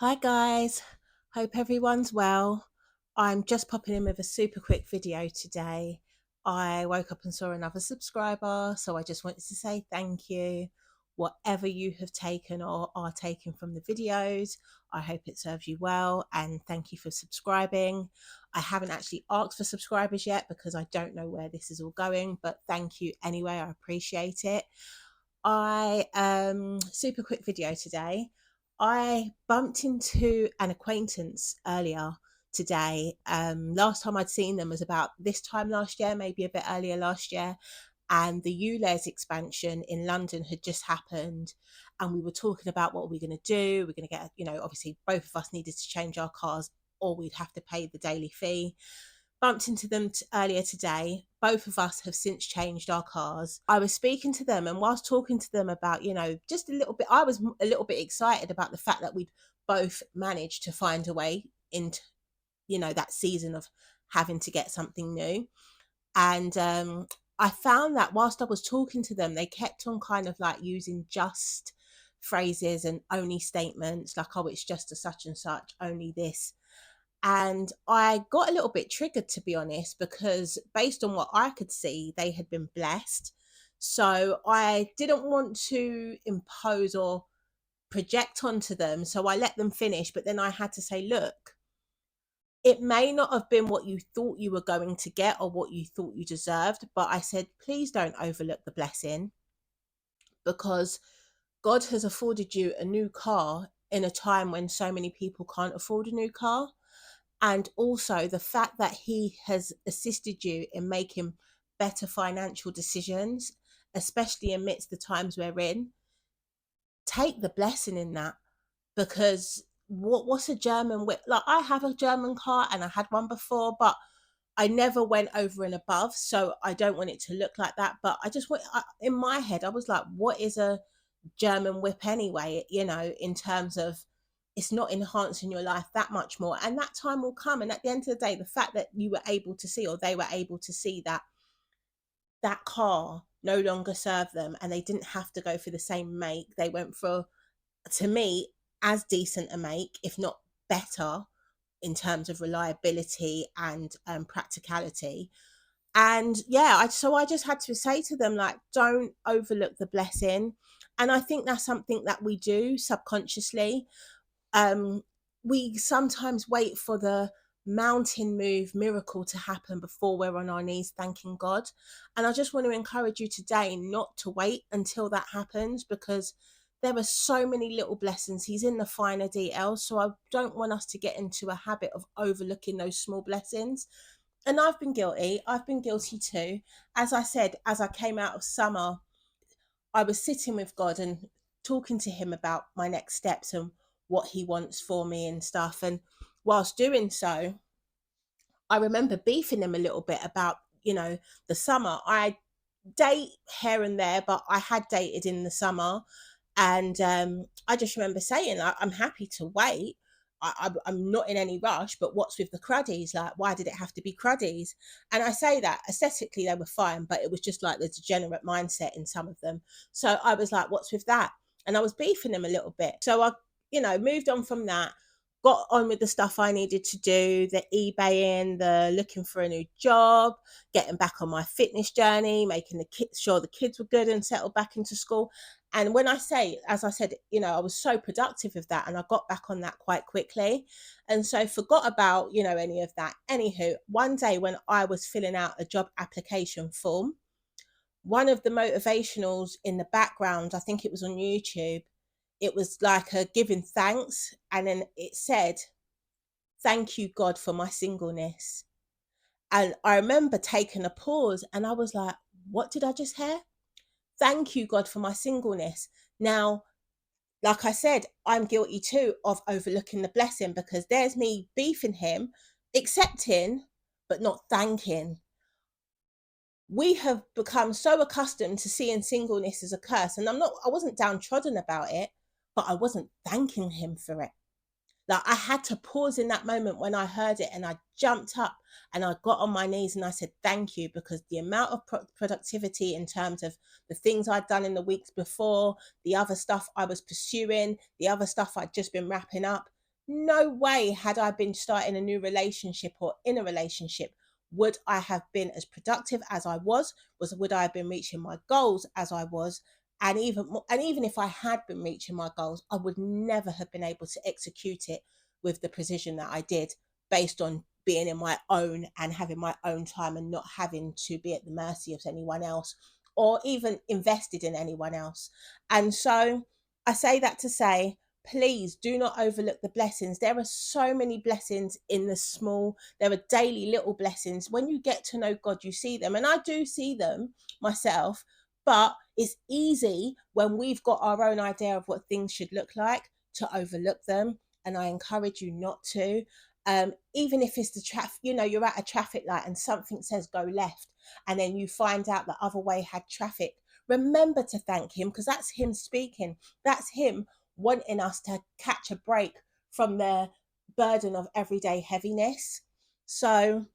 Hi guys, hope everyone's well. I'm just popping in with a super quick video today. I woke up and saw another subscriber, so I just wanted to say thank you. Whatever you have taken or are taking from the videos, I hope it serves you well and thank you for subscribing. I haven't actually asked for subscribers yet because I don't know where this is all going, but thank you anyway, I appreciate it. Super quick video today. I bumped into an acquaintance earlier today. Last time I'd seen them was about this time last year, maybe a bit earlier last year. And the ULEZ expansion in London had just happened. And we were talking about what we're going to do. We're going to get, obviously both of us needed to change our cars or we'd have to pay the daily fee. Bumped into them earlier today. Both of us have since changed our cars. I was speaking to them, and whilst talking to them about, just a little bit, I was a little bit excited about the fact that we'd both managed to find a way into, that season of having to get something new. And I found that whilst I was talking to them, they kept on kind of like using just phrases and only statements like, oh, it's just a such and such, only this. And I got a little bit triggered, to be honest, because based on what I could see, they had been blessed. So I didn't want to impose or project onto them. So I let them finish. But then I had to say, look, it may not have been what you thought you were going to get or what you thought you deserved. But I said, please don't overlook the blessing because God has afforded you a new car in a time when so many people can't afford a new car. And also the fact that he has assisted you in making better financial decisions, especially amidst the times we're in. Take the blessing in that, because what's a German whip? Like, I have a German car and I had one before, but I never went over and above, so I don't want it to look like that. But I just want, in my head, I was like, what is a German whip anyway? In terms of, it's not enhancing your life that much more, and that time will come. And at the end of the day, the fact that you were able to see, or they were able to see, that that car no longer served them, and they didn't have to go for the same make. They went for, to me, as decent a make, if not better, in terms of reliability and practicality. And yeah, I just had to say to them, like, don't overlook the blessing. And I think that's something that we do subconsciously. um we sometimes wait for the mountain move miracle to happen before we're on our knees thanking God. And I just want to encourage you today not to wait until that happens, because there are so many little blessings. He's in the finer details. So I don't want us to get into a habit of overlooking those small blessings. And I've been guilty too. As I said, as I came out of summer, I was sitting with God and talking to him about my next steps and what he wants for me and stuff. And whilst doing so, I remember beefing him a little bit about, the summer. I date here and there, but I had dated in the summer. And I just remember saying, I'm happy to wait. I'm not in any rush, but what's with the cruddies? Like, why did it have to be cruddies? And I say that aesthetically they were fine, but it was just like the degenerate mindset in some of them. So I was like, what's with that? And I was beefing them a little bit. So I, moved on from that, got on with the stuff I needed to do, the eBaying, the looking for a new job, getting back on my fitness journey, making the kids sure the kids were good and settled back into school. And when I say, as I said, I was so productive with that, and I got back on that quite quickly. And so forgot about, any of that. Anywho, one day when I was filling out a job application form, one of the motivationals in the background, I think it was on YouTube, it was like a giving thanks. And then it said, thank you, God, for my singleness. And I remember taking a pause and I was like, what did I just hear? Thank you, God, for my singleness. Now, like I said, I'm guilty too of overlooking the blessing, because there's me beefing him, accepting, but not thanking. We have become so accustomed to seeing singleness as a curse. And I wasn't downtrodden about it, but I wasn't thanking him for it. Like, I had to pause in that moment when I heard it, and I jumped up and I got on my knees and I said, thank you, because the amount of productivity in terms of the things I'd done in the weeks before, the other stuff I was pursuing, the other stuff I'd just been wrapping up, No way had I been starting a new relationship or in a relationship would I have been as productive as I was would I have been reaching my goals as I was, and even more, and even if I had been reaching my goals, I would never have been able to execute it with the precision that I did, based on being in my own and having my own time and not having to be at the mercy of anyone else or even invested in anyone else. And so I say that to say, please do not overlook the blessings. There are so many blessings in the small. There are daily little blessings. When you get to know God, you see them. And I do see them myself, but it's easy when we've got our own idea of what things should look like to overlook them. And I encourage you not to. Even if it's the traffic, you're at a traffic light and something says go left, and then you find out the other way had traffic. Remember to thank Him, because that's Him speaking. That's Him wanting us to catch a break from the burden of everyday heaviness. So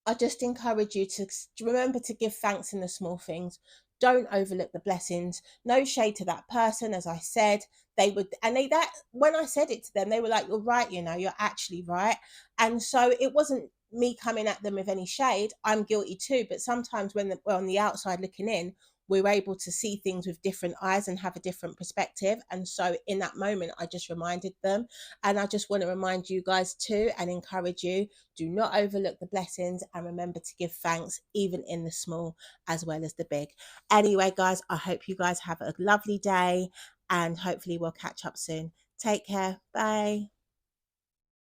I just encourage you to remember to give thanks in the small things. Don't overlook the blessings. No shade to that person, as I said. They would, and they that when I said it to them, they were like, "You're right. You're actually right." And so it wasn't me coming at them with any shade. I'm guilty too. But sometimes when we're on the outside looking in, we're able to see things with different eyes and have a different perspective. And so in that moment, I just reminded them, and I just want to remind you guys too, and encourage you, do not overlook the blessings and remember to give thanks, even in the small as well as the big. Anyway, guys, I hope you guys have a lovely day and hopefully we'll catch up soon. Take care. Bye.